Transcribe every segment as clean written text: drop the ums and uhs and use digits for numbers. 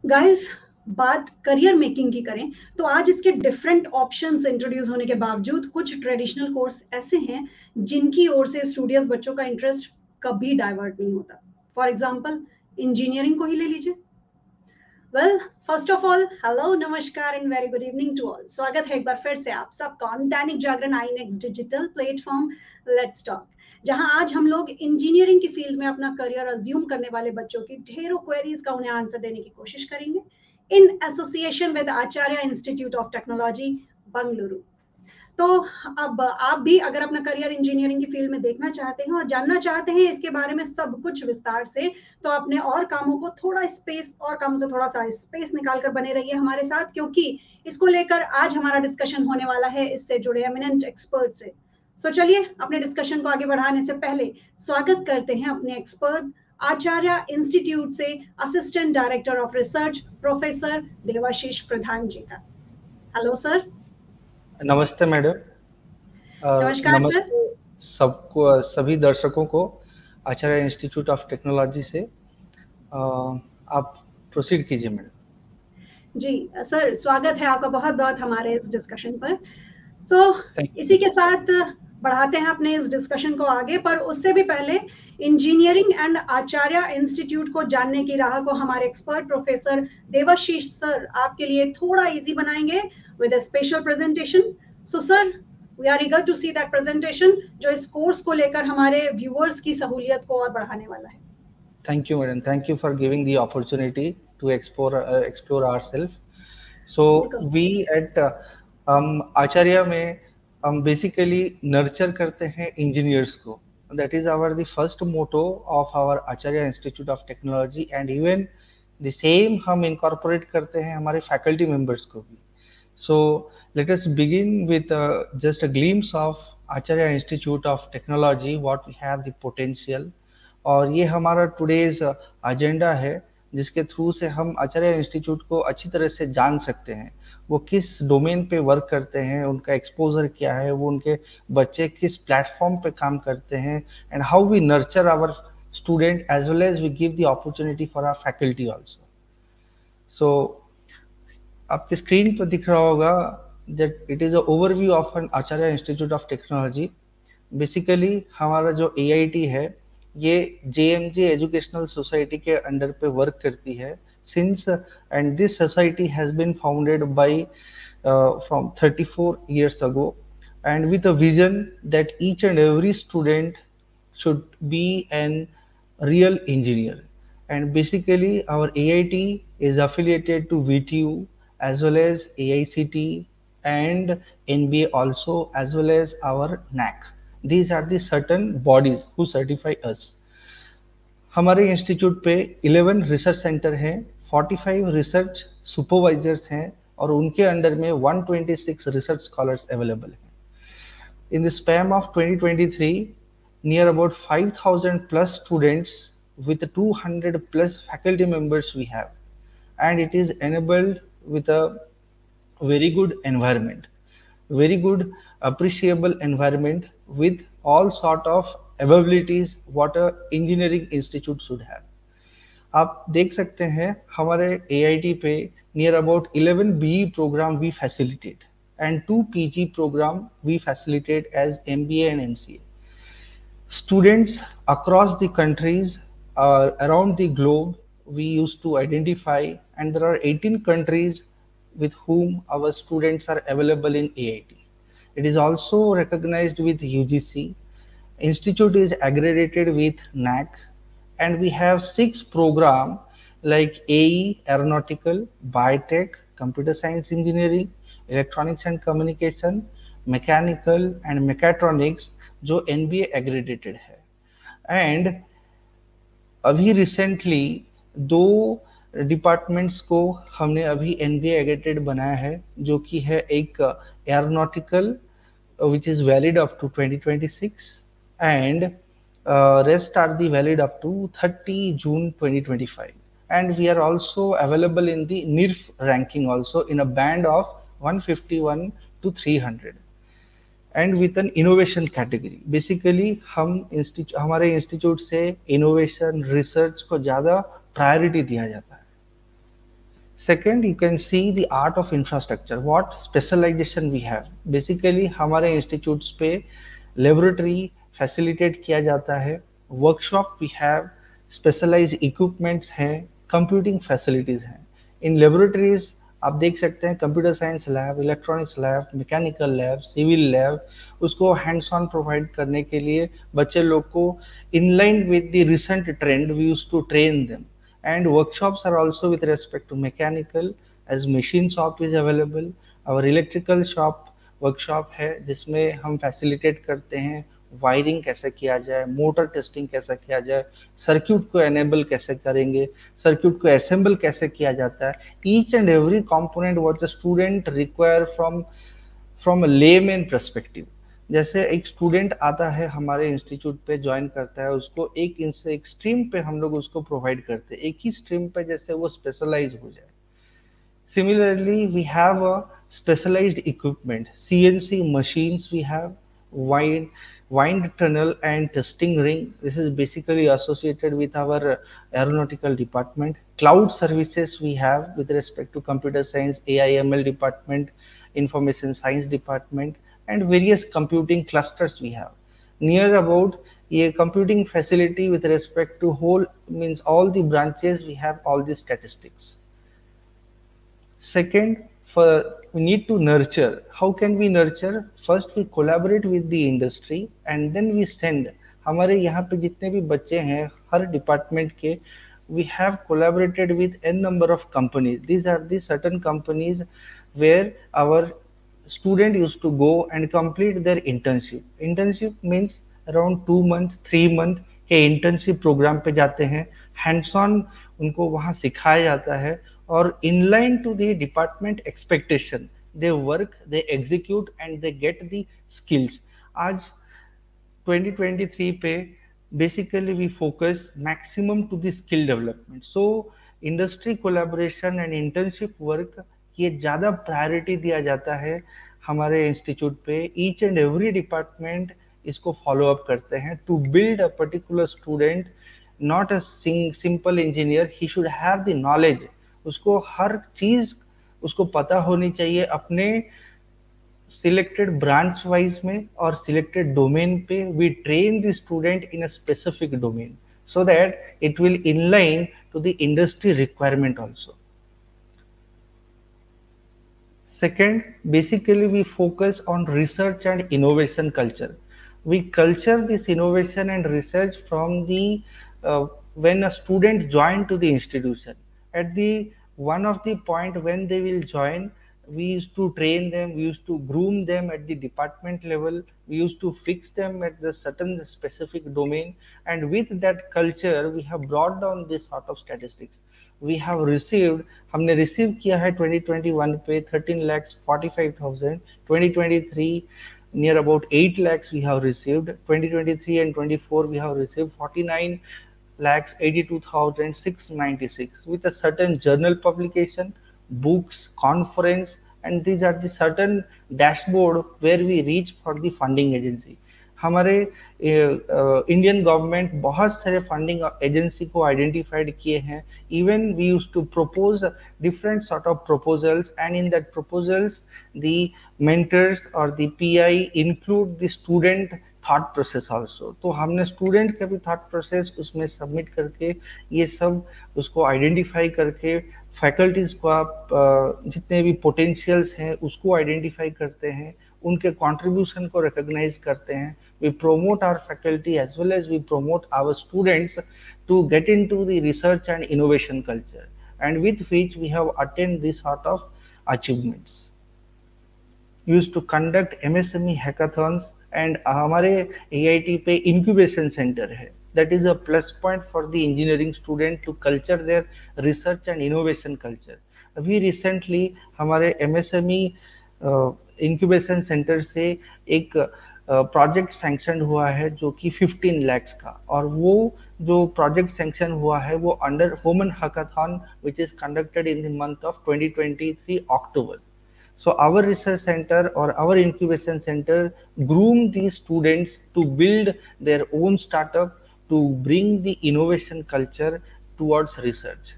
Guys, बात career making की करें तो आज इसके डिफरेंट ऑप्शंस इंट्रोड्यूस होने के बावजूद कुछ ट्रेडिशनल कोर्स ऐसे हैं जिनकी ओर से स्टूडियस बच्चों का इंटरेस्ट कभी डाइवर्ट नहीं होता। फॉर एग्जाम्पल, इंजीनियरिंग को ही ले लीजिए। Well, first of all, hello, नमस्कार and very good evening to all. स्वागत है एक बार फिर से आप सबका on Dainik Jagran I next digital platform let's talk, जहां आज हम लोग इंजीनियरिंग की फील्ड में अपना करियर अज्यूम करने वाले बच्चों की ढेरों क्वेरीज का उन्हें आंसर देने की कोशिश करेंगे in association with Acharya institute of technology, Bengaluru. तो अब आप भी अगर अपना करियर इंजीनियरिंग की फील्ड में देखना चाहते हैं और जानना चाहते हैं इसके बारे में सब कुछ विस्तार से, तो अपने और कामों को थोड़ा स्पेस और कामों से थोड़ा सा स्पेस निकाल कर बने रहिए हमारे साथ, क्योंकि इसको लेकर आज हमारा डिस्कशन होने वाला है इससे जुड़े एमिनेंट एक्सपर्ट से। सो चलिए अपने डिस्कशन को आगे बढ़ाने से पहले स्वागत करते हैं अपने एक्सपर्ट, आचार्य इंस्टीट्यूट से assistant director of research professor Devashish Pradhan ji का। Hello sir. नमस्ते मैडम। नमस्कार सर। नमस्ते सबको, सभी दर्शकों को आचार्य इंस्टीट्यूट ऑफ टेक्नोलॉजी से। आप प्रोसीड कीजिए मैडम। जी सर, स्वागत है आपका बहुत बहुत हमारे इस डिस्कशन पर। इसी के साथ बढ़ाते हैं अपने इस डिस्कशन को आगे, पर उससे भी पहले इंजीनियरिंग एंड आचार्य इंस्टीट्यूट को जानने की राह को हमारे एक्सपर्ट प्रोफेसर देवाशीष सर आपके लिए थोड़ा इजी बनाएंगे with a special presentation. So sir, we are eager to see that presentation जो इस कोर्स को लेकर हमारे व्यूअर्स की सहूलियत को और बढ़ाने वाला है। Thank you madam, thank you for giving the opportunity to explore ourselves. So we at Acharya में हम बेसिकली नर्चर करते हैं इंजीनियर्स को। That is our the first motto of our Acharya institute of technology, and even the same हम incorporate करते हैं हमारे faculty members को भी। सो let us begin with just a glimpse of Acharya Institute of Technology, what we have the potential। और ये हमारा today's agenda है जिसके थ्रू से हम आचार्य इंस्टीट्यूट को अच्छी तरह से जान सकते हैं, वो किस डोमेन पे वर्क करते हैं, उनका एक्सपोजर क्या है, वो उनके बच्चे किस प्लेटफॉर्म पे काम करते हैं, and how we nurture our student as well as we give the opportunity for our faculty also. So आपके स्क्रीन पर दिख रहा होगा that it is an overview of an Acharya Institute of Technology। Basically हमारा जो AIT है ये JMJ educational society के अंडर पे वर्क करती है since, and this society has been founded by from 34 years ago, and with a vision that each and every student should be an real engineer। And basically our AIT is affiliated to VTU as well as AICT and NBA also, as well as our NAC। These are the certain bodies who certify us। हमारे institute पे 11 research centre हैं, 45 research supervisors हैं, और उनके under में 126 research scholars available हैं। In the span of 2023, near about 5000 plus students with 200 plus faculty members we have, and it is enabled with a very good environment, very good appreciable environment with all sort of abilities what a engineering institute should have। आप देख सकते हैं हमारे AIT पे near about 11 BE program we facilitate and 2 PG program we facilitate as MBA and MCA। Students across the countries around the globe we used to identify, and there are 18 countries with whom our students are available in AIT। It is also recognized with UGC, institute is accredited with NAC, and we have 6 programs like AE Aeronautical, Biotech, Computer Science Engineering, Electronics and Communication, Mechanical and Mechatronics जो NBA accredited है। and अभी recently 2 departments को हमने अभी NBA एग्रेडेड बनाया है, जो कि है एक aeronautical which is valid up to 2026 and rest are the valid up to 30 June 2025, and we are also available in the NIRF ranking also in a band of 151 to 300 and with an innovation category. Basically हमारे institute से innovation research को ज़्यादा priority दिया जाता है। Second, you can see the art of infrastructure, what specialization we have. Basically हमारे institutes पे laboratory facilitate किया जाता है, workshop we have, specialized equipments हैं, computing facilities हैं. In laboratories आप देख सकते हैं computer science lab, electronics lab, mechanical lab, civil lab, उसको हैंड्स ऑन प्रोवाइड करने के लिए बच्चे लोग को in line with the recent trend we use to train them. And workshops are also with respect to mechanical, as machine shop is available. Our electrical shop workshop है जिसमें हम facilitate करते हैं वायरिंग कैसे किया जाए, मोटर टेस्टिंग कैसे किया जाए, सर्क्यूट को एनेबल कैसे करेंगे, सर्क्यूट को असेंबल कैसे किया जाता है. Each and every component what the student require from a layman perspective. जैसे एक स्टूडेंट आता है हमारे इंस्टीट्यूट पे ज्वाइन करता है, उसको एक स्ट्रीम पे हम लोग उसको प्रोवाइड करते हैं, एक ही स्ट्रीम पे जैसे वो स्पेशलाइज हो जाए. Similarly we have a specialized equipment, CNC machines we have, wind tunnel and testing ring. This is basically associated with our aeronautical department. Cloud services we have with respect to computer science, AI/ML department, information science department, and various computing clusters we have. Near about a computing facility with respect to whole means all the branches we have all the statistics. Second, we need to nurture. How can we nurture? First, we collaborate with the industry and then we send. हमारे यहाँ पे जितने भी बच्चे हैं हर department के, we have collaborated with n number of companies. These are the certain companies where our student used to go and complete their internship. Internship means around 2 month 3 month के internship program पे जाते हैं, hands on उनको वहाँ सिखाया जाता है और inline to the department expectation they work, they execute and they get the skills. आज 2023 पे basically we focus maximum to the skill development. So industry collaboration and internship work ये ज़्यादा प्रायोरिटी दिया जाता है हमारे इंस्टीट्यूट पे. ईच एंड एवरी डिपार्टमेंट इसको फॉलो अप करते हैं to build a particular student, not a simple engineer. He should have the knowledge, उसको हर चीज उसको पता होनी चाहिए अपने सिलेक्टेड ब्रांच वाइज में और सिलेक्टेड डोमेन पे. We train the student in a specific domain so that it will inline to the industry requirement also. Second, basically we focus on research and innovation culture. We culture this innovation and research from the when a student join to the institution. At the one of the point when they will join, we used to train them, we used to groom them at the department level, we used to fix them at the certain specific domain, and with that culture we have brought down this sort of statistics. We have received, हमने receive किया है 2021 पे 13,45,000, 2023 near about 8 lakhs we have received, 2023 and 24 we have received 49,82,696 with a certain journal publication, books, conference, and these are the certain dashboard where we reach for the funding agency. हमारे Indian government बहुत सारे funding agency को identified किए हैं. Even we used to propose different sort of proposals and in that proposals the mentors और the PI include the student thought process also. तो हमने student का भी थॉट प्रोसेस उसमें सबमिट करके ये सब उसको आइडेंटिफाई करके फैकल्टीज को आप जितने भी पोटेंशियल्स हैं उसको आइडेंटिफाई करते हैं, उनके कंट्रीब्यूशन को रिकॉग्नाइज करते हैं. We promote our faculty as well as we promote our students to get into the research and innovation culture, and with which we have attained this sort of achievements. We used to conduct MSME hackathons and हमारे AIT पे incubation center है. That is a plus point for the engineering student to culture their research and innovation culture. अभी recently हमारे MSME incubation centre से एक project sanction हुआ है जो कि 15 lakhs का, और वो जो प्रोजेक्ट सैंक्शन हुआ है वो under women hackathon which is conducted in the month of 2023 October. So our research center or our incubation center groom these students to build their own startup to bring the innovation culture towards research.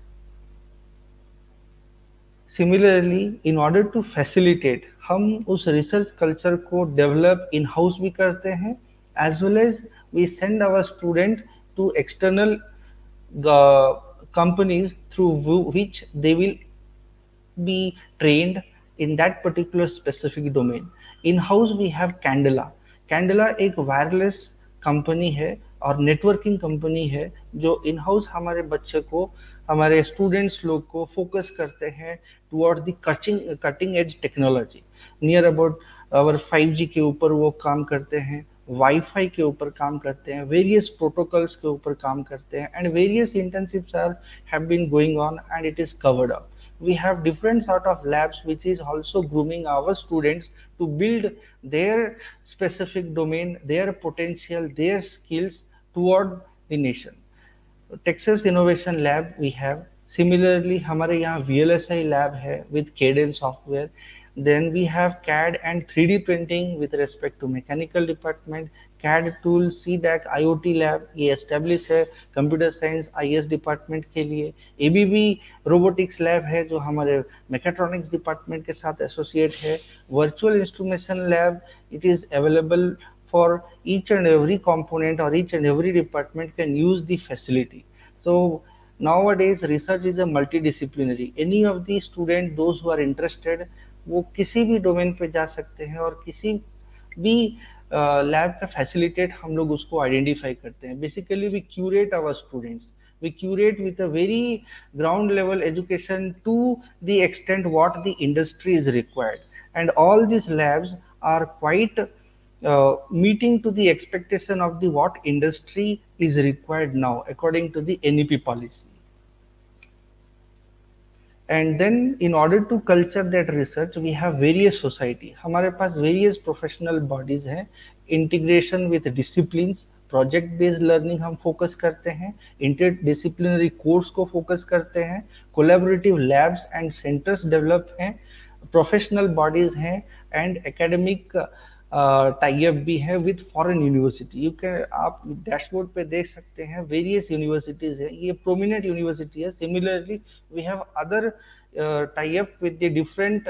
Similarly in order to facilitate हम उस research culture को develop in house भी करते हैं, as well as we send our student to external companies through which they will be trained in that particular specific domain. In house we have Candela. Candela एक wireless company है और networking company है जो in house हमारे बच्चे को, हमारे students लोग को फोकस करते हैं toward the cutting edge technology. Near about our 5G के ऊपर वो काम करते हैं, वाईफाई के ऊपर काम करते हैं, वेरियस प्रोटोकॉल्स के ऊपर काम करते हैं, and various internships are have been going on and it is covered up. We have different sort of labs which is also grooming our students to build their specific domain, their potential, their skills toward the nation. Texas Innovation Lab we have. Similarly हमारे यहाँ VLSI lab है with Cadence software. Then we have CAD and 3D printing with respect to mechanical department. CAD tool CDAC IoT lab ये establish है computer science IS department के लिए. ABB robotics lab है जो हमारे मेकाट्रॉनिक्स डिपार्टमेंट के साथ एसोसिएट है. Virtual instrumentation lab it is available for each and every component or each and every department can use the facility. So nowadays research is a multidisciplinary. Any of the student those who are interested वो किसी भी domain पे जा सकते हैं और किसी भी लैब का फैसिलिटेट हम लोग उसको आइडेंटिफाई करते हैं. Basically we curate our students, we curate with a very ground level education to the extent what the industry is required, and all these labs are quite meeting to the expectation of the what industry is required now according to the NEP policy. And then in order to culture that research we have various society. हमारे पास various professional bodies हैं. Integration with disciplines, project based learning हम focus करते हैं, interdisciplinary course को focus करते हैं, collaborative labs and centres develop हैं, प्रोफेशनल बॉडीज हैं, एंड एकेडमिक टाई अप भी है with foreign university. You can आप डैशबोर्ड पे देख सकते हैं वेरियस यूनिवर्सिटीज है, ये प्रोमिनेंट यूनिवर्सिटी है. Similarly we have other tie up with the different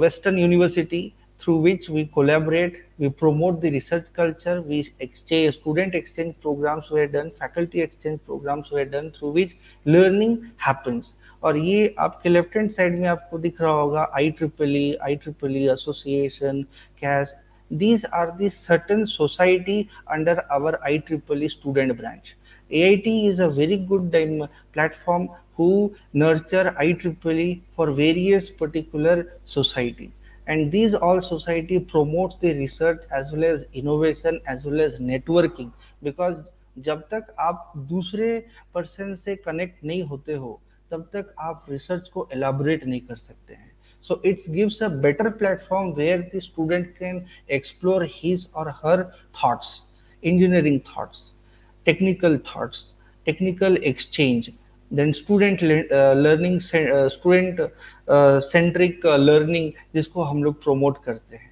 western university through which we collaborate, we promote the research culture, we exchange, student exchange programs were done, faculty exchange programs were done through which learning happens. और ये आपके left hand side में आपको दिख रहा होगा IEEE association, CAS. These are the certain society under our IEEE student branch. AIT is a very good platform who nurture IEEE for various particular society. And these all society promotes the research as well as innovation as well as networking, because जब तक आप दूसरे person से connect नहीं होते हो तब तक आप रिसर्च को एलाबोरेट नहीं कर सकते हैं. So it gives a better platform where the student can explore his or her thoughts, engineering thoughts, technical exchange, then student learning, student centric learning जिसको हम लोग promote करते हैं.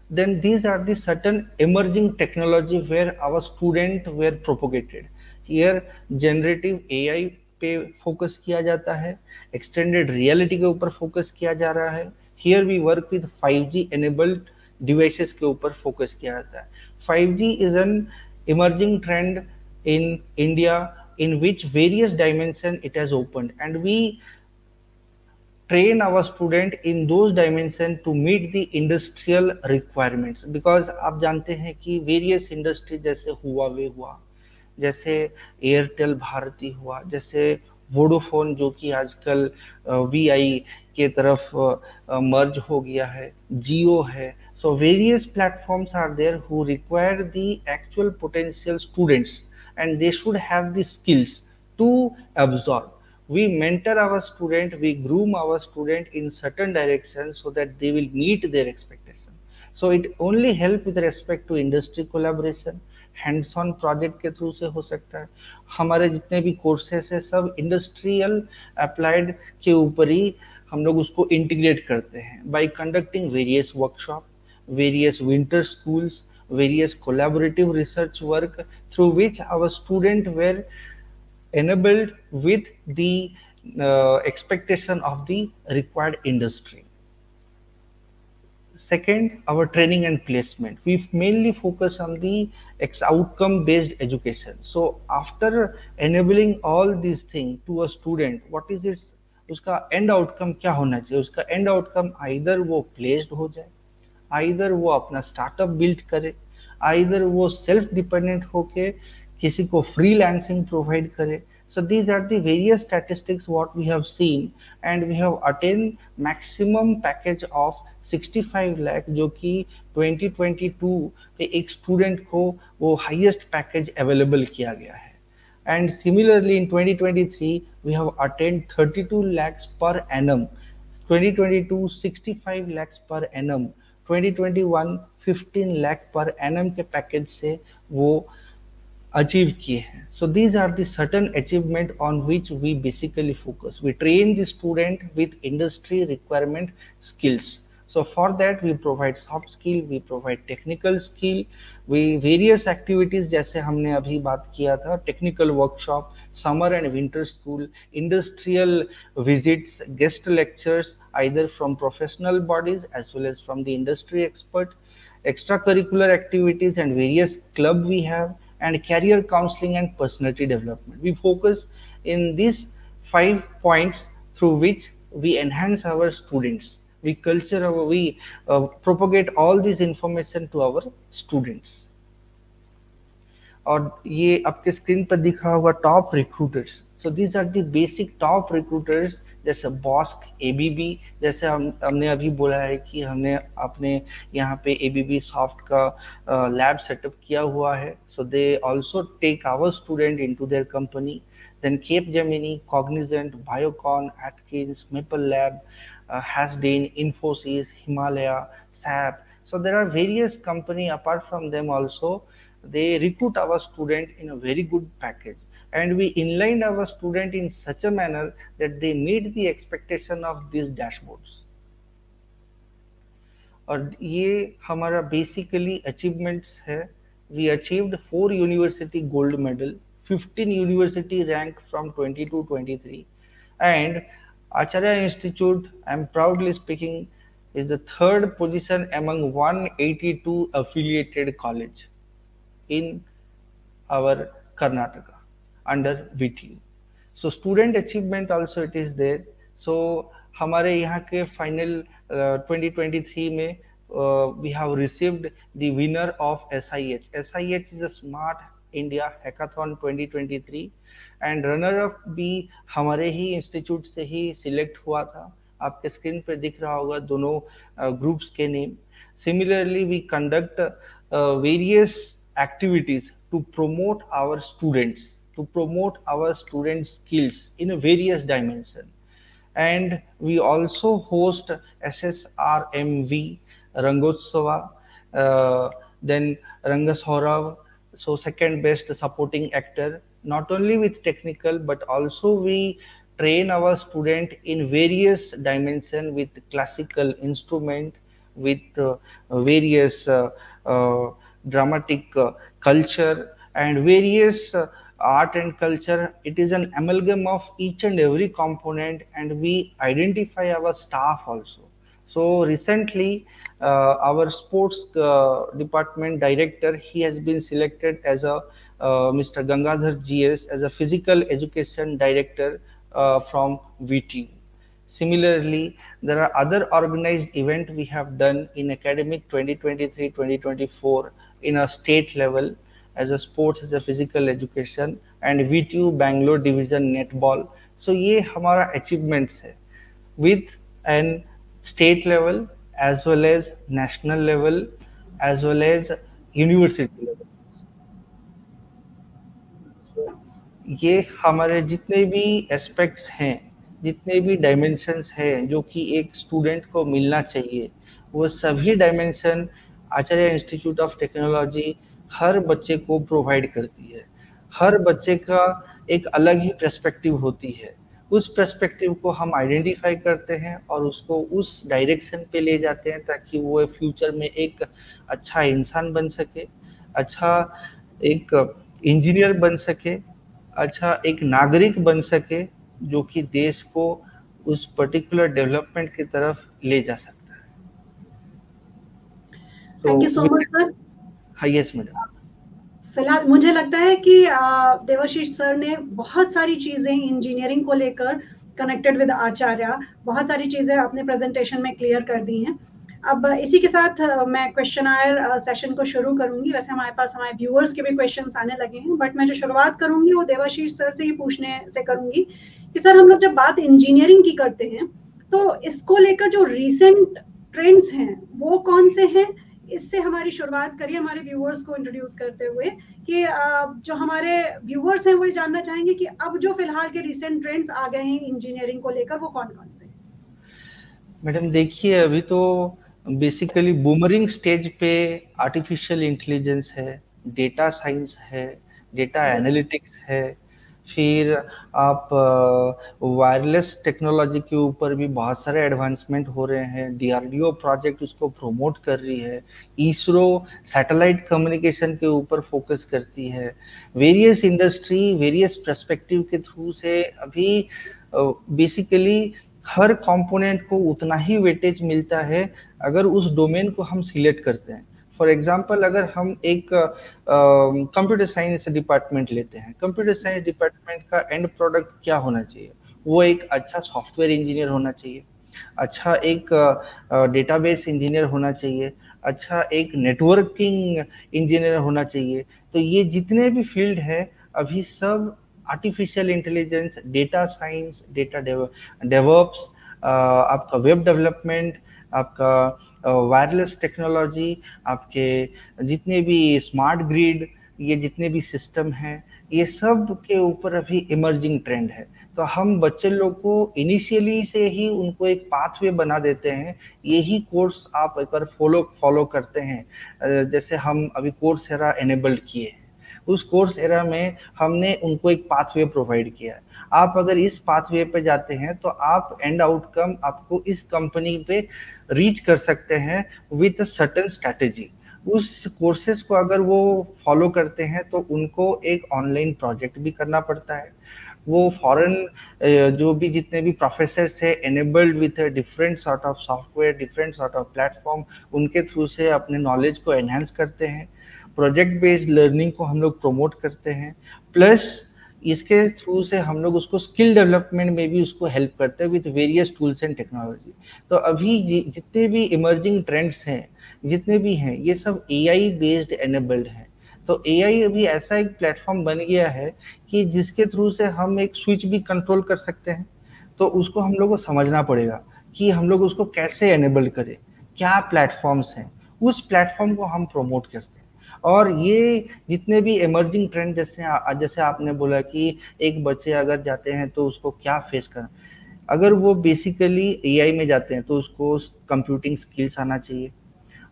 Then these are the certain emerging technology where our student were propagated. Here generative AI पे focus किया जाता है, extended reality के ऊपर फोकस किया जा रहा है. Here we work with 5G enabled devices के ऊपर फोकस किया जाता है. 5G is an emerging trend in India in which various dimension it has opened, and we train our student in those dimension to meet the industrial requirements. Because आप जानते हैं कि various industry जैसे Huawei हुआ, जैसे Airtel Bharti हुआ, जैसे Vodafone जो कि आजकल VI के तरफ मर्ज हो गया है, जियो है. So various platforms are there who require the actual potential students, and they should have the skills to absorb. We mentor our student, we groom our student in certain directions so that they will meet their expectation. So it only help with respect to industry collaboration. Hands on project के through से हो सकता है. हमारे जितने भी courses है सब इंडस्ट्रियल अप्लाइड के ऊपर ही हम लोग उसको इंटीग्रेट करते हैं bye conducting various workshop, various winter schools, various collaborative research work through which our students were enabled with the expectation of the required industry. Second, our training and placement. We mainly focus on the outcome-based education. So after enabling all these things to a student, what is its उसका end outcome क्या होना चाहिए? उसका end outcome either वो placed हो जाए, either वो अपना startup build करे, either वो self dependent होके किसी को freelancing provide करे. So these are the various statistics what we have seen, and we have attained maximum package of 65 lakh, जो कि 2022 पे एक स्टूडेंट को वो हाईएस्ट पैकेज अवेलेबल किया गया है. And similarly in 2023 we have attained 32 lakhs per annum. 2022 65 lakhs per annum. 2021 15 lakh per annum के पैकेज से वो achieve kiye hain. So these are the certain achievement on which we basically focus. We train the student with industry requirement skills. So for that we provide soft skill, we provide technical skill, we various activities जैसे हमने अभी बात किया था, technical workshop, summer and winter school, industrial visits, guest lectures either from professional bodies as well as from the industry expert, extracurricular activities and various club we have, and career counseling and personality development. We focus in these 5 points through which we enhance our students. We propagate all this information to our students. और ये आपके screen पर दिख रहा होगा top recruiters. So these are the basic top recruiters, जैसे Bosch, ABB, जैसे हमने अभी बोला है कि हमने अपने यहाँ पे एबीबी सॉफ्ट का लैब सेटअप किया हुआ है. So they also take our student into their company. Then Capgemini, Cognizant, Biocon, Atkins, Maple Lab, Hasdin, Infosys, Himalaya, SAP. So there are various company apart from them also. They recruit our student in a very good package, and we inline our student in such a manner that they meet the expectation of these dashboards. और ये हमारा basically achievements है. We achieved 4 university gold medal, 15 university rank from 22-23, and Acharya Institute, I am proudly speaking, is the 3rd position among 182 affiliated college in our Karnataka under VTU. So student achievement also it is there. So हमारे यहाँ के final 2023 में we have received the winner of SIH. SIH is a Smart India Hackathon 2023, and runner up भी हमारे ही institute से ही select हुआ था. आपके स्क्रीन पे दिख रहा होगा दोनों ग्रुप्स के name. Similarly, we conduct various activities to promote our students, skills in various dimensions. And we also host SSRMV, Rangotsava, then Rangasaurav, so second best supporting actor, not only with technical but also we train our student in various dimensions with classical instrument, with various dramatic culture and various art and culture. It is an amalgam of each and every component, and we identify our staff also. So recently our sports department director, he has been selected as a Mr. Gangadhar GS as a physical education director from VTU. Similarly, there are other organized events we have done in academic 2023-2024 in a state level as a sports, as a physical education, and VTU Bangalore division netball. So ये हमारा achievements है with an state level as well as national level as well as university level. ये हमारे जितने भी aspects हैं, जितने भी डायमेंशंस हैं जो कि एक स्टूडेंट को मिलना चाहिए, वो सभी dimension Acharya institute of technology हर बच्चे को प्रोवाइड करती है. हर बच्चे का एक अलग ही पर्सपेक्टिव होती है. उस पर्सपेक्टिव को हम आइडेंटिफाई करते हैं और उसको उस डायरेक्शन पे ले जाते हैं ताकि वो फ्यूचर में एक अच्छा इंसान बन सके, अच्छा एक इंजीनियर बन सके, अच्छा एक नागरिक बन सके जो कि देश को उस पर्टिकुलर डेवलपमेंट की तरफ ले जा सकता है। तो thank you so much sir. हाँ यस मैडम। फिलहाल मुझे लगता है कि देवाशीष सर ने बहुत सारी चीजें इंजीनियरिंग को लेकर कनेक्टेड विद आचार्य, बहुत सारी चीजें अपने प्रेजेंटेशन में क्लियर कर दी हैं। अब इसी के साथ मैं क्वेश्चन आयर सेशन को शुरू करूंगी। वैसे हमारे पास हमारे व्यूअर्स के भी क्वेश्चंस आने लगे हैं, बट मैं जो शुरुआत करूंगी वो देवाशीष सर से ही पूछने से करूंगी कि सर हम लोग जब बात इंजीनियरिंग की करते हैं तो इसको लेकर जो रिसेंट ट्रेंड्स हैं वो कौन से हैं, इससे हमारी शुरुआत करिए हमारे व्यूअर्स को इंट्रोड्यूस करते हुए कि जो हमारे व्यूअर्स हैं वो जानना चाहेंगे कि अब जो फिलहाल के रिसेंट ट्रेंड्स आ गए हैं इंजीनियरिंग को लेकर वो कौन कौन से। मैडम देखिए अभी तो बेसिकली बूमरिंग स्टेज पे आर्टिफिशियल इंटेलिजेंस है, डेटा साइंस है, डेटा एनालिटिक्स है, फिर आप वायरलेस टेक्नोलॉजी के ऊपर भी बहुत सारे एडवांसमेंट हो रहे हैं। डीआरडीओ प्रोजेक्ट उसको प्रमोट कर रही है, इसरो सैटेलाइट कम्युनिकेशन के ऊपर फोकस करती है। वेरियस इंडस्ट्री वेरियस पर्सपेक्टिव के थ्रू से अभी बेसिकली हर कंपोनेंट को उतना ही वेटेज मिलता है अगर उस डोमेन को हम सिलेक्ट करते हैं। फॉर एग्जाम्पल अगर हम एक कंप्यूटर साइंस डिपार्टमेंट लेते हैं, कंप्यूटर साइंस डिपार्टमेंट का एंड प्रोडक्ट क्या होना चाहिए? वो एक अच्छा सॉफ्टवेयर इंजीनियर होना चाहिए, अच्छा एक डेटाबेस इंजीनियर होना चाहिए, अच्छा एक नेटवर्किंग इंजीनियर होना चाहिए। तो ये जितने भी फील्ड है अभी सब artificial intelligence, data science, data DevOps, आपका वेब डेवलपमेंट, आपका वायरलेस टेक्नोलॉजी, आपके जितने भी स्मार्ट ग्रिड, ये जितने भी सिस्टम हैं, ये सब के ऊपर अभी इमर्जिंग ट्रेंड है। तो हम बच्चे लोग को इनिशियली से ही उनको एक पाथवे बना देते हैं, यही कोर्स आप एक बार फॉलो करते हैं। जैसे हम अभी कोर्सेरा एनेबल्ड किए, उस कोर्स एरा में हमने उनको एक पाथवे प्रोवाइड किया है। आप अगर इस पाथवे पे जाते हैं तो आप एंड आउटकम आपको इस कंपनी पे रीच कर सकते हैं विथ सर्टेन स्ट्रैटेजी। उस कोर्सेज को अगर वो फॉलो करते हैं तो उनको एक ऑनलाइन प्रोजेक्ट भी करना पड़ता है। वो फॉरेन जो भी जितने भी प्रोफेसर्स है enabled with different sort of software, different sort of platform, उनके थ्रू से अपने नॉलेज को एनहांस करते हैं। प्रोजेक्ट बेस्ड लर्निंग को हम लोग प्रमोट करते हैं, प्लस इसके थ्रू से हम लोग उसको स्किल डेवलपमेंट में भी उसको हेल्प करते हैं with various tools and technology. तो अभी जितने भी इमर्जिंग ट्रेंड्स हैं, जितने भी हैं, ये सब एआई बेस्ड एनेबल्ड हैं। तो एआई अभी ऐसा एक प्लेटफॉर्म बन गया है कि जिसके थ्रू से हम एक स्विच भी कंट्रोल कर सकते हैं। तो उसको हम लोग को समझना पड़ेगा कि हम लोग उसको कैसे एनेबल करें, क्या प्लेटफॉर्म्स हैं, उस प्लेटफॉर्म को हम प्रमोट करते हैं। और ये जितने भी इमर्जिंग ट्रेंड, जैसे आपने बोला कि एक बच्चे अगर जाते हैं तो उसको क्या फेस करना, अगर वो बेसिकली एआई में जाते हैं तो उसको कंप्यूटिंग स्किल्स आना चाहिए,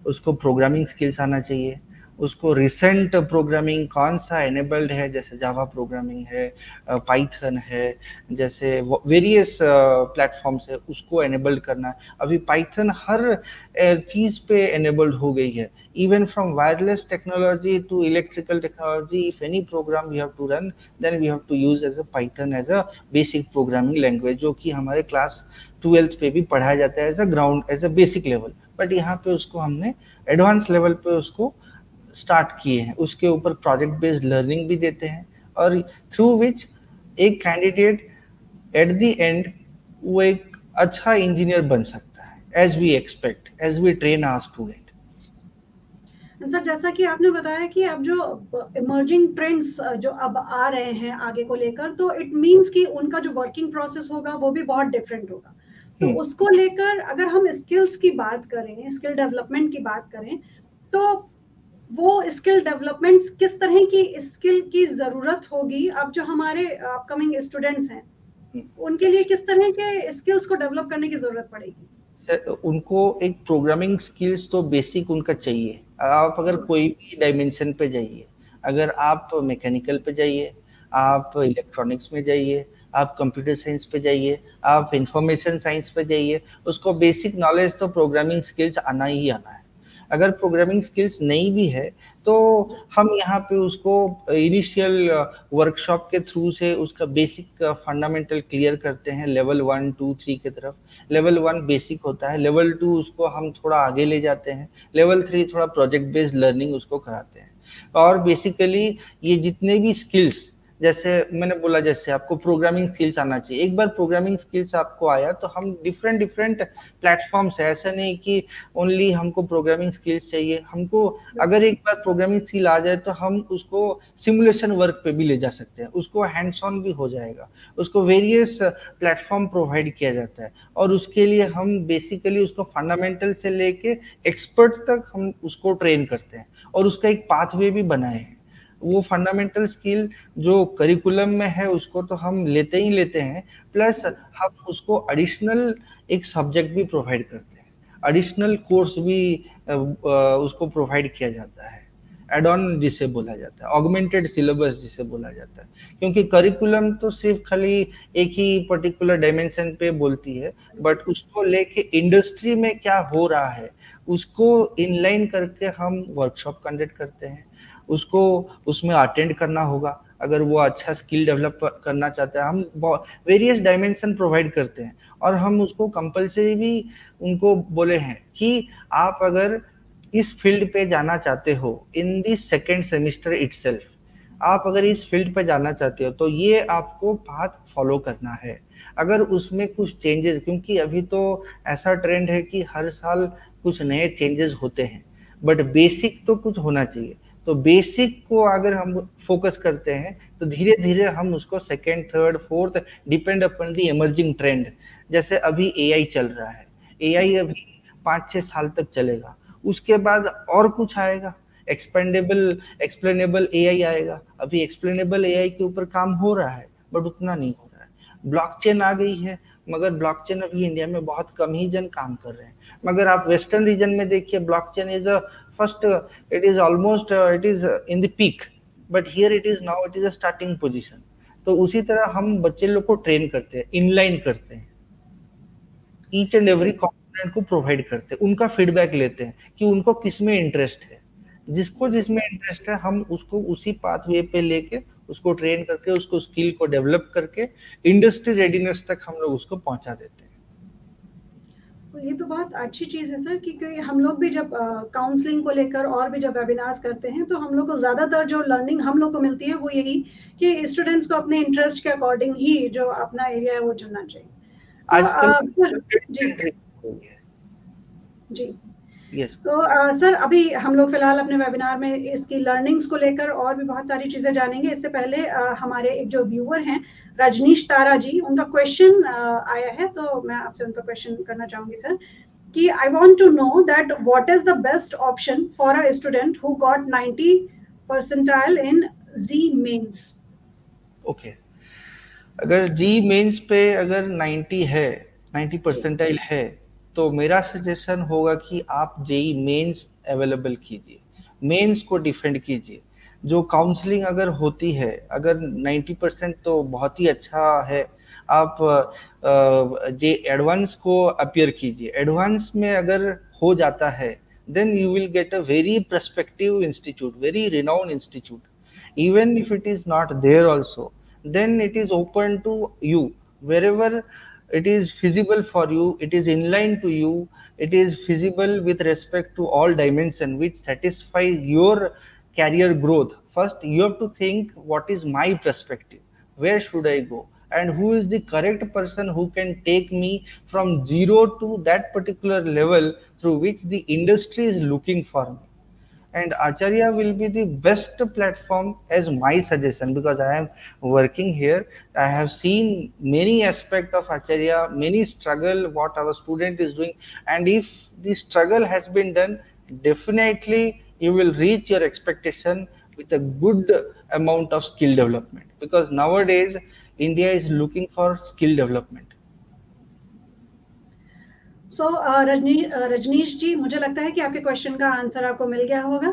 उसको प्रोग्रामिंग स्किल्स आना चाहिए, उसको रिसेंट प्रोग्रामिंग कौन सा एनेबल्ड है, जैसे जावा प्रोग्रामिंग है, पाइथन है, जैसे वेरियस प्लेटफॉर्म्स है, उसको एनेबल्ड करना है। अभी पाइथन हर चीज पे एनेबल्ड हो गई है, even from wireless technology to electrical technology. If any program we have to run, then we have to use as a Python as a basic programming language, जो कि हमारे क्लास 12th पे भी पढ़ाया जाता है as a ground, as a basic level. But यहाँ पे उसको हमने एडवांस लेवल पे उसको स्टार्ट किए हैं, उसके ऊपर प्रोजेक्ट बेस्ड लर्निंग भी देते हैं, और थ्रू विच एक कैंडिडेट एट द एंड वो एक अच्छा इंजीनियर बन सकता है, as we expect, as we train our student. Sir जैसा कि आपने बताया कि अब जो इमर्जिंग ट्रेंड्स जो अब आ रहे हैं आगे को लेकर, तो इट मींस कि उनका जो वर्किंग प्रोसेस होगा वो भी बहुत डिफरेंट होगा। तो उसको लेकर अगर हम स्किल्स की बात करें, स्किल डेवलपमेंट की बात करें, तो वो स्किल डेवलपमेंट्स किस तरह की स्किल की जरूरत होगी? अब जो हमारे अपकमिंग स्टूडेंट्स हैं उनके लिए किस तरह के स्किल्स को डेवलप करने की जरूरत पड़ेगी? सर उनको एक प्रोग्रामिंग स्किल्स तो बेसिक उनका चाहिए। आप अगर कोई भी डायमेंशन पे जाइए, अगर आप मैकेनिकल पे जाइए, आप इलेक्ट्रॉनिक्स में जाइए, आप कंप्यूटर साइंस पे जाइए, आप इंफॉर्मेशन साइंस पे जाइए, उसको बेसिक नॉलेज तो प्रोग्रामिंग स्किल्स आना ही आना है। अगर प्रोग्रामिंग स्किल्स नहीं भी है तो हम यहाँ पे उसको इनिशियल वर्कशॉप के थ्रू से उसका बेसिक फंडामेंटल क्लियर करते हैं, लेवल 1 2 3 की तरफ। लेवल 1 बेसिक होता है, लेवल 2 उसको हम थोड़ा आगे ले जाते हैं, लेवल 3 थोड़ा प्रोजेक्ट बेस्ड लर्निंग उसको कराते हैं। और बेसिकली ये जितने भी स्किल्स, जैसे मैंने बोला, जैसे आपको प्रोग्रामिंग स्किल्स आना चाहिए, एक बार प्रोग्रामिंग स्किल्स आपको आया तो हम डिफरेंट डिफरेंट प्लेटफॉर्म्स है, ऐसा नहीं कि ओनली हमको प्रोग्रामिंग स्किल्स चाहिए। हमको अगर एक बार प्रोग्रामिंग स्किल आ जाए तो हम उसको सिमुलेशन वर्क पे भी ले जा सकते हैं, उसको हैंड्स ऑन भी हो जाएगा, उसको वेरियस प्लेटफॉर्म प्रोवाइड किया जाता है। और उसके लिए हम बेसिकली उसको फंडामेंटल से लेके एक्सपर्ट तक हम उसको ट्रेन करते हैं और उसका एक पाथवे भी बनाए हैं। वो फंडामेंटल स्किल जो करिकुलम में है उसको तो हम लेते ही लेते हैं, प्लस हम उसको एडिशनल एक सब्जेक्ट भी प्रोवाइड करते हैं, एडिशनल कोर्स भी उसको प्रोवाइड किया जाता है, एड ऑन जिसे बोला जाता है, ऑगमेंटेड सिलेबस जिसे बोला जाता है। क्योंकि करिकुलम तो सिर्फ खाली एक ही पर्टिकुलर डायमेंशन पे बोलती है, बट उसको लेके इंडस्ट्री में क्या हो रहा है उसको इनलाइन करके हम वर्कशॉप कंडक्ट करते हैं। उसको उसमें अटेंड करना होगा, अगर वो अच्छा स्किल डेवलप करना चाहता है। हम वेरियस डायमेंशन प्रोवाइड करते हैं और हम उसको कंपलसरी भी उनको बोले हैं कि आप अगर इस फील्ड पे जाना चाहते हो इन दी सेकेंड सेमिस्टर इटसेल्फ, आप अगर इस फील्ड पे जाना चाहते हो तो ये आपको पाथ फॉलो करना है। अगर उसमें कुछ चेंजेस, क्योंकि अभी तो ऐसा ट्रेंड है कि हर साल कुछ नए चेंजेस होते हैं, बट बेसिक तो कुछ होना चाहिए। तो बेसिक को अगर हम फोकस करते हैं तो धीरे धीरे हम उसको सेकेंड थर्ड फोर्थ डिपेंड अपन दी इमर्जिंग ट्रेंड, जैसे अभी एआई चल रहा है, एआई अभी 5-6 साल तक चलेगा, उसके बाद और कुछ आएगा, एक्सप्लेनेबल एआई आएगा। अभी एक्सप्लेनेबल एआई के ऊपर काम हो रहा है बट उतना नहीं हो रहा है। ब्लॉकचेन आ गई है, मगर ब्लॉकचेन अभी इंडिया में बहुत कम ही जन काम कर रहे हैं। मगर आप वेस्टर्न रीजन में देखिए, blockchain is a first it is almost it is in the peak, but here it is now it is a starting position। तो उसी तरह हम बच्चे लोग को ट्रेन करते हैं, इनलाइन करते हैं, ईच एंड एवरी कंपोनेंट को प्रोवाइड करते हैं, उनका फीडबैक लेते हैं कि उनको किस में इंटरेस्ट है, जिसको जिसमें इंटरेस्ट है हम उसको उसी पाथवे पे लेके उसको ट्रेन करके उसको स्किल को डेवलप करके इंडस्ट्री रेडीनेस तक हम लोग उसको पहुंचा देते हैं। तो ये तो बहुत अच्छी चीज़ है सर, क्योंकि हम लोग भी जब काउंसलिंग को लेकर और भी जब वेबिनार्स करते हैं तो हम लोग को ज़्यादातर जो लर्निंग हम लोग को मिलती है वो यही कि स्टूडेंट्स को अपने इंटरेस्ट के अकॉर्डिंग ही जो अपना एरिया है वो चुनना चाहिए। आजकल जी यस। तो सर अभी हम लोग फिलहाल अपने वेबिनार में इसकी लर्निंग्स को लेकर और भी बहुत सारी चीज़ें जानेंगे। इससे पहले हमारे एक जो व्यूअर हैं रजनीश तारा जी, उनका क्वेश्चन आया है, तो मैं आपसे उनका क्वेश्चन करना चाहूंगी सर कि I want to know that what is the best option for a student who got 90 percentile in JEE Mains. Okay, अगर जी मेंस पे अगर 90 है, 90 परसेंटाइल है, तो मेरा सजेशन होगा कि आप जेई मेंस अवेलेबल कीजिए, मेंस को डिफेंड कीजिए। जो काउंसलिंग अगर होती है, अगर 90% तो बहुत ही अच्छा है, आप जे एडवांस को अपियर कीजिए। एडवांस में अगर हो जाता है then you will get a very perspective institute, very renowned institute. Even if it is not there also, then it is open to you wherever it is feasible for you, it is in line to you, it is feasible with respect to all dimension which satisfies your career growth. First you have to think what is my perspective, where should I go, and who is the correct person who can take me from zero to that particular level through which the industry is looking for me. And Acharya will be the best platform as my suggestion, because I am working here. I have seen many aspects of Acharya, many struggle what our student is doing, and if the struggle has been done, definitely you will reach your expectation with a good amount of skill development, because nowadays India is looking for skill development. सो रजनीश जी, मुझे लगता है कि आपके question का answer आपको मिल गया होगा।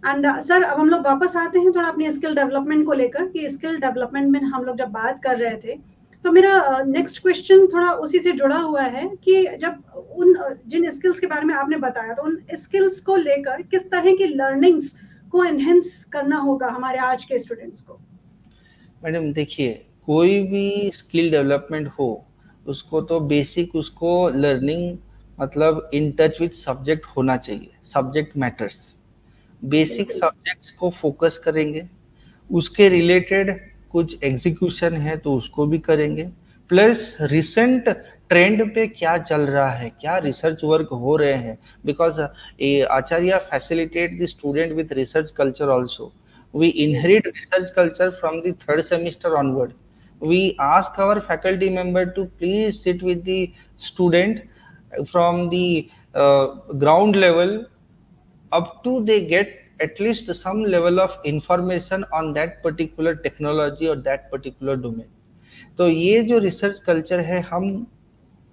And sir अब हम लोग वापस आते हैं थोड़ा अपनी स्किल डेवलपमेंट को लेकर कि स्किल डेवलपमेंट में हम लोग जब बात कर रहे थे तो मेरा नेक्स्ट क्वेश्चन थोड़ा उसी से जुड़ा हुआ है कि जब उन जिन स्किल्स के बारे में आपने बताया, तो उन स्किल्स को लेकर किस तरह की लर्निंग्स को एनहेंस करना होगा हमारे आज के स्टूडेंट्स को? मैडम देखिए, कोई भी स्किल डेवलपमेंट हो, उसको तो बेसिक उसको लर्निंग मतलब इन टच विथ सब्जेक्ट होना चाहिए। Subject matters. बेसिक सब्जेक्ट्स को फोकस करेंगे, उसके रिलेटेड कुछ एग्जीक्यूशन है तो उसको भी करेंगे, प्लस रिसेंट ट्रेंड पे क्या चल रहा है, क्या रिसर्च वर्क हो रहे हैं, because Acharya facilitate the student with research culture also. We inherit research culture from the third semester onward. We ask our faculty member to please sit with the student from the ground level up to they get at least some level of information on that particular technology or that particular domain. तो ये जो research culture है हम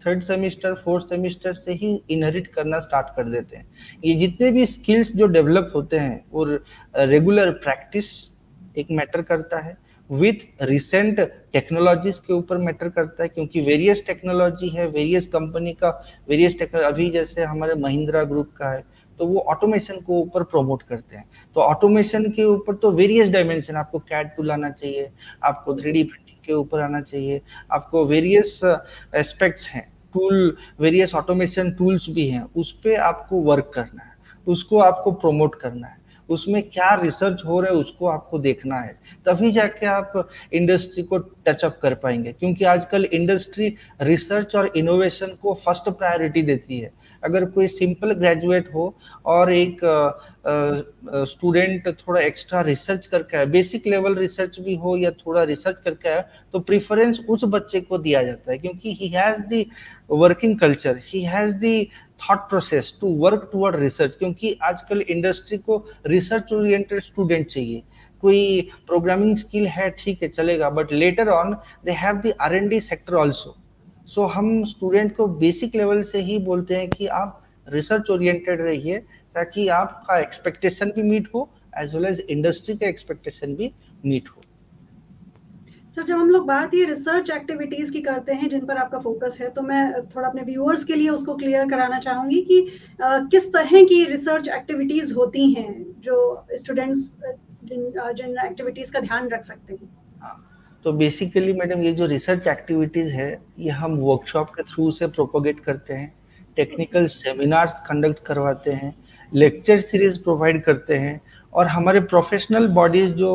third semester fourth semester से ही inherit करना start कर देते हैं। ये जितने भी स्किल्स जो डेवलप होते हैं और रेगुलर प्रैक्टिस एक मैटर करता है, विथ रिसेंट टेक्नोलॉजीज के ऊपर मैटर करता है, क्योंकि वेरियस टेक्नोलॉजी है, वेरियस कंपनी का वेरियस टेक्नोलॉजी। अभी जैसे हमारे महिंद्रा ग्रुप का है तो वो ऑटोमेशन को ऊपर प्रमोट करते हैं, तो ऑटोमेशन के ऊपर तो वेरियस डायमेंशन, आपको कैड टूल आना चाहिए, आपको 3D प्रिंटिंग के ऊपर आना चाहिए, आपको वेरियस एस्पेक्ट्स हैं, टूल वेरियस ऑटोमेशन टूल्स भी हैं, उस पे आपको वर्क करना है, उसको आपको प्रमोट करना है, उसमें क्या रिसर्च हो रहा है उसको आपको देखना है, तभी जाके आप इंडस्ट्री को टचअप कर पाएंगे। क्योंकि आजकल इंडस्ट्री रिसर्च और इनोवेशन को फर्स्ट प्रायोरिटी देती है। अगर कोई सिंपल ग्रेजुएट हो और एक स्टूडेंट थोड़ा एक्स्ट्रा रिसर्च करके आए, बेसिक लेवल रिसर्च भी हो या थोड़ा रिसर्च करके आए, तो प्रीफरेंस उस बच्चे को दिया जाता है, क्योंकि he has the working culture, he has the thought process to work toward research. क्योंकि आजकल इंडस्ट्री को रिसर्च ओरिएंटेड स्टूडेंट चाहिए। कोई प्रोग्रामिंग स्किल है ठीक है चलेगा, but later on they have the R&D sector also. So हम स्टूडेंट को बेसिक लेवल से ही बोलते हैं कि आप रिसर्च ओरिएंटेड रहिए, ताकि आपका एक्सपेक्टेशन भी मीट हो एज वेल एज इंडस्ट्री का एक्सपेक्टेशन भी मीट हो। सर, जब हम लोग बात ये रिसर्च एक्टिविटीज की करते हैं जिन पर आपका फोकस है, तो मैं थोड़ा अपने व्यूअर्स के लिए उसको क्लियर कराना चाहूंगी कि किस तरह की रिसर्च एक्टिविटीज होती हैं जो स्टूडेंट्स जिन एक्टिविटीज का ध्यान रख सकते हैं। तो बेसिकली मैडम ये जो रिसर्च एक्टिविटीज है ये हम वर्कशॉप के थ्रू से प्रोपोगेट करते हैं, टेक्निकल सेमिनार्स कंडक्ट करवाते हैं, लेक्चर सीरीज प्रोवाइड करते हैं, और हमारे प्रोफेशनल बॉडीज जो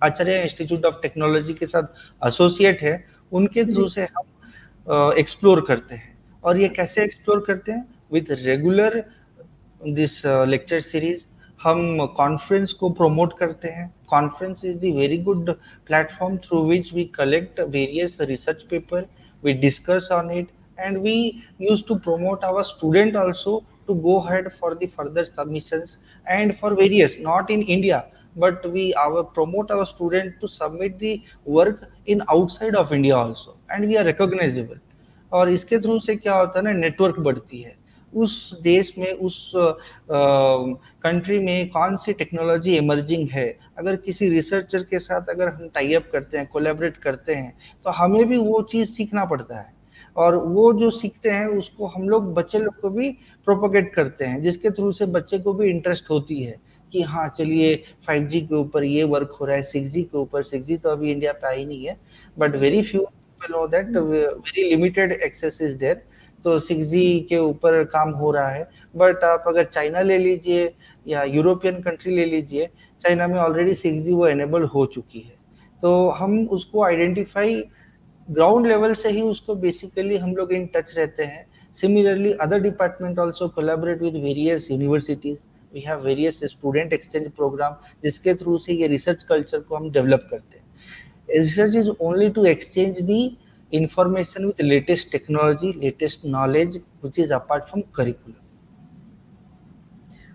आचार्य इंस्टीट्यूट ऑफ टेक्नोलॉजी के साथ एसोसिएट है उनके थ्रू से हम एक्सप्लोर करते हैं। और ये कैसे एक्सप्लोर करते हैं? With regular this lecture series हम कॉन्फ्रेंस को प्रमोट करते हैं। Conference is the very good platform through which we collect various research paper, we discuss on it, and we used to promote our student also to go ahead for the further submissions and for various, not in India, but we promote our student to submit the work in outside of India also, and we are recognizable। और इसके through से क्या होता है ना, network बढ़ती है। उस देश में, उस कंट्री में कौन सी टेक्नोलॉजी इमर्जिंग है, अगर किसी रिसर्चर के साथ अगर हम टाई अप करते हैं, कोलैबोरेट करते हैं, तो हमें भी वो चीज़ सीखना पड़ता है, और वो जो सीखते हैं उसको हम लोग बच्चे लोग को भी प्रोपोगेट करते हैं, जिसके थ्रू से बच्चे को भी इंटरेस्ट होती है कि हाँ चलिए 5G के ऊपर ये वर्क हो रहा है, 6G के ऊपर। 6G तो अभी इंडिया पे आई नहीं है, but very few people know that, very limited access is there. तो 6G के ऊपर काम हो रहा है। बट आप अगर चाइना ले लीजिए या यूरोपियन कंट्री ले लीजिए, चाइना में ऑलरेडी 6G वो एनेबल हो चुकी है। तो हम उसको आइडेंटिफाई ग्राउंड लेवल से ही उसको बेसिकली हम लोग इन टच रहते हैं। Similarly other department also collaborate with various universities, we have various student exchange program, जिसके थ्रू से ये रिसर्च कल्चर को हम डेवलप करते हैं। Research is only to exchange the information with latest technology, latest knowledge, which is apart from curriculum।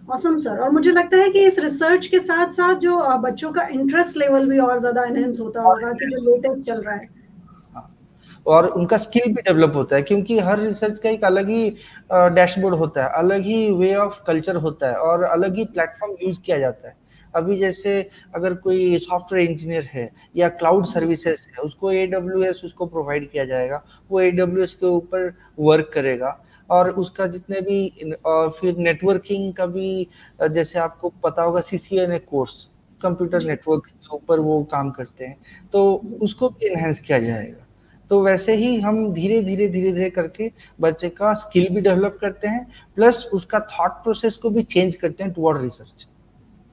Awesome sir, और मुझे लगता है कि इस रिसर्च के साथ साथ जो बच्चों का इंटरेस्ट लेवल भी और ज्यादा एनहेंस होता होगा कि जो लेटेस्ट चल रहा है, और उनका स्किल भी डेवलप होता है, क्योंकि हर रिसर्च का एक अलग ही डैशबोर्ड होता है, अलग ही वे ऑफ कल्चर होता है, और अलग ही प्लेटफॉर्म यूज किया जाता है। अभी जैसे अगर कोई सॉफ्टवेयर इंजीनियर है या क्लाउड सर्विसेज है, उसको AWS उसको प्रोवाइड किया जाएगा, वो AWS के ऊपर वर्क करेगा और उसका जितने भी फिर नेटवर्किंग का भी जैसे आपको पता होगा CCNA कोर्स, कंप्यूटर नेटवर्क के ऊपर वो काम करते हैं, तो उसको भी एनहेंस किया जाएगा। तो वैसे ही हम धीरे धीरे करके बच्चे का स्किल भी डेवलप करते हैं, प्लस उसका थॉट प्रोसेस को भी चेंज करते हैं टुवर्ड रिसर्च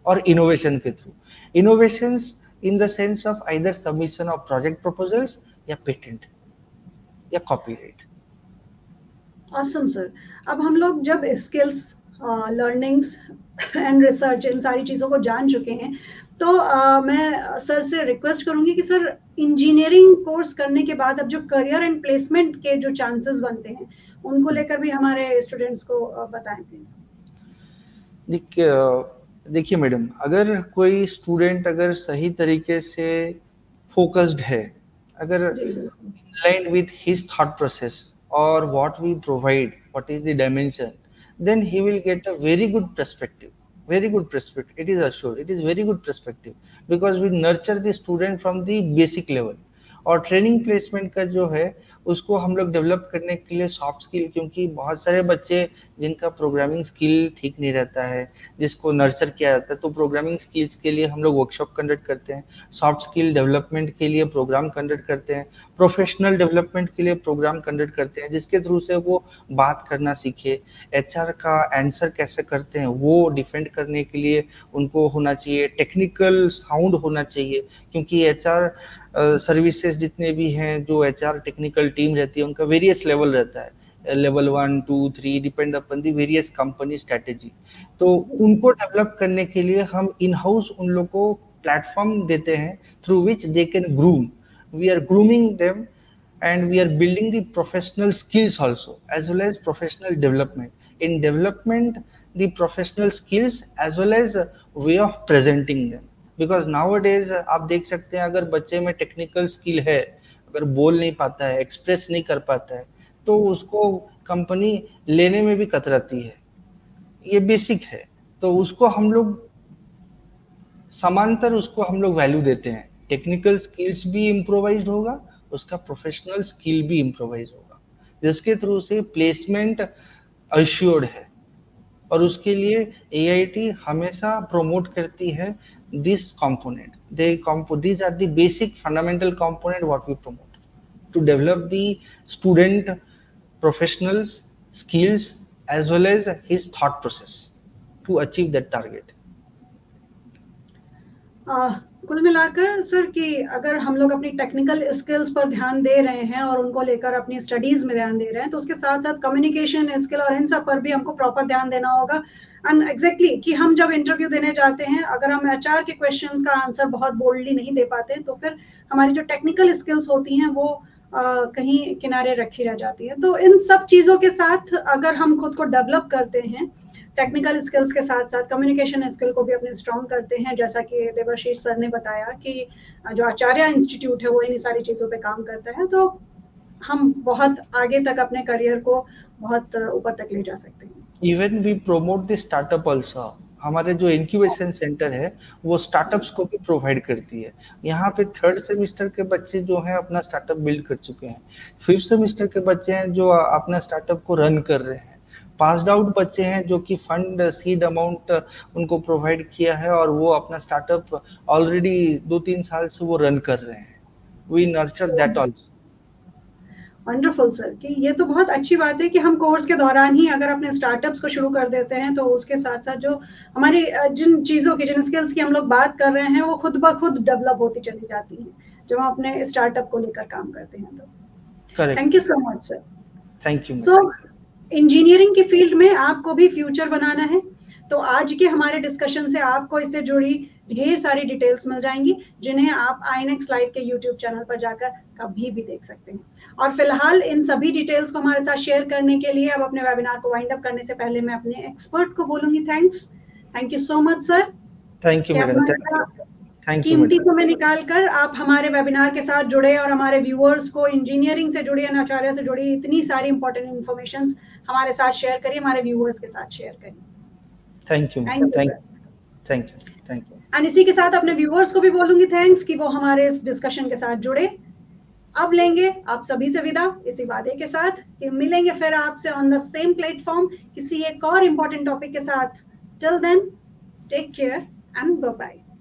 और इनोवेशन के through. Innovations in the sense of either submission of project proposals या पेटेंट या कॉपीराइट। Awesome sir. अब हम लोग जब स्किल्स, लर्निंग्स एंड रिसर्च इन सारी चीज़ों को जान चुके हैं, तो मैं सर से रिक्वेस्ट करूंगी कि सर इंजीनियरिंग कोर्स करने के बाद अब जो करियर एंड प्लेसमेंट के जो चांसेस बनते हैं उनको लेकर भी हमारे स्टूडेंट्स को बताएं प्लीज। देखिए मैडम, अगर कोई स्टूडेंट अगर सही तरीके से फोकस्ड है, अगर line with his thought process or what we provide, what is the dimension, then he will get a very good perspective. It is assured, it is very good perspective, because we nurture the student from the basic level. और training placement का जो है उसको हम लोग develop करने के लिए सॉफ्ट स्किल, क्योंकि बहुत सारे बच्चे जिनका प्रोग्रामिंग स्किल ठीक नहीं रहता है, जिसको नर्चर किया जाता है, तो प्रोग्रामिंग स्किल्स के लिए हम लोग वर्कशॉप कंडक्ट करते हैं, सॉफ्ट स्किल डेवलपमेंट के लिए प्रोग्राम कंडक्ट करते हैं, प्रोफेशनल डेवलपमेंट के लिए प्रोग्राम कंडक्ट करते हैं, जिसके थ्रू से वो बात करना सीखे, HR का आंसर कैसे करते हैं वो डिफेंड करने के लिए उनको होना चाहिए, टेक्निकल साउंड होना चाहिए, क्योंकि HR सर्विसेज जितने भी हैं, जो HR टेक्निकल टीम रहती है, उनका वेरियस लेवल रहता है, level 1, 2, 3 depend upon the various company strategy. तो उनको डेवलप करने के लिए हम इन हाउस उन लोग को प्लेटफॉर्म देते हैं through which they can groom. We are grooming them and we are building the professional skills also, as well as professional development. In development, the professional skills as well as way of presenting them, because nowadays आप देख सकते हैं अगर बच्चे में technical skill है, अगर बोल नहीं पाता है, एक्सप्रेस नहीं कर पाता है, तो उसको कंपनी लेने में भी कतराती है, ये बेसिक है। तो उसको हम लोग समांतर उसको हम लोग वैल्यू देते हैं, टेक्निकल स्किल्स भी इम्प्रोवाइज होगा, उसका प्रोफेशनल स्किल भी इम्प्रोवाइज होगा, जिसके थ्रू से प्लेसमेंट अश्योर्ड है। और उसके लिए AIT हमेशा प्रोमोट करती है this component, these are the basic fundamental component what we promote to develop the student professionals skills as well as his thought process to achieve that target. कुल मिलाकर sir कि अगर हम लोग अपनी टेक्निकल स्किल्स पर ध्यान दे रहे हैं और उनको लेकर अपनी स्टडीज में ध्यान दे रहे हैं, तो उसके साथ साथ कम्युनिकेशन स्किल और इन सब पर भी हमको प्रॉपर ध्यान देना होगा। एंड एग्जैक्टली कि हम जब इंटरव्यू देने जाते हैं, अगर हम HR के क्वेश्चंस का आंसर बहुत बोल्डली नहीं दे पाते, तो फिर हमारी जो टेक्निकल स्किल्स होती हैं वो कहीं किनारे रखी रह जाती है। तो इन सब चीज़ों के साथ अगर हम खुद को डेवलप करते हैं, टेक्निकल स्किल्स के साथ साथ कम्युनिकेशन स्किल को भी अपने स्ट्रॉन्ग करते हैं, जैसा कि देवाशीष सर ने बताया कि जो आचार्य इंस्टीट्यूट है वो इन सारी चीज़ों पे काम करता है, तो हम बहुत आगे तक अपने करियर को बहुत ऊपर तक ले जा सकते हैं। Even we promote the startup also. हमारे जो इंक्यूबेशन सेंटर है वो स्टार्टअप्स को भी प्रोवाइड करती है। यहाँ पे 3rd सेमेस्टर के बच्चे जो हैं अपना स्टार्टअप बिल्ड कर चुके हैं, 5th सेमेस्टर के बच्चे हैं जो अपना स्टार्टअप को रन कर रहे हैं, पास्ड आउट बच्चे हैं जो कि फंड सीड अमाउंट उनको प्रोवाइड किया है और वो अपना स्टार्टअप ऑलरेडी 2-3 साल से वो रन कर रहे हैं। We nurture that also. Wonderful sir, कि ये तो बहुत अच्छी बात है कि हम कोर्स के दौरान ही अगर अपने स्टार्टअप्स को शुरू कर देते हैं, तो उसके साथ साथ जो हमारी जिन चीज़ों की, जिन स्किल्स की हम लोग बात कर रहे हैं, वो खुद ब खुद डेवलप होती चली जाती हैं जब हम अपने स्टार्टअप को लेकर काम करते हैं। तो thank you so much sir. Thank you. So engineering की फील्ड में आपको भी फ्यूचर बनाना है, तो आज के हमारे डिस्कशन से आपको इससे जुड़ी ढेर सारी डिटेल्स मिल जाएंगी, जिन्हें आप iNext Live के YouTube चैनल पर जाकर कभी भी देख सकते हैं। और फिलहाल इन सभी डिटेल्स को हमारे साथ शेयर करने के लिए अब अपने वेबिनार को वाइंड अप करने से पहले मैं अपने एक्सपर्ट को बोलूंगी thank you so much sir. Thank you madam. कीमती समय निकाल कर आप हमारे वेबिनार के साथ जुड़े और हमारे व्यूअर्स को इंजीनियरिंग से जुड़ी, आचार्य से जुड़ी इतनी सारी इंपॉर्टेंट इन्फॉर्मेशन हमारे साथ शेयर करिए, हमारे व्यूअर्स के साथ शेयर करिए। Thank you. एंड इसी के साथ अपने व्यूअर्स को भी बोलूंगी थैंक्स कि वो हमारे इस डिस्कशन के साथ जुड़े। अब लेंगे आप सभी से विदा इसी वादे के साथ कि मिलेंगे फिर आपसे ऑन द सेम प्लेटफॉर्म किसी एक और इम्पोर्टेंट टॉपिक के साथ। Till then take care and bye bye.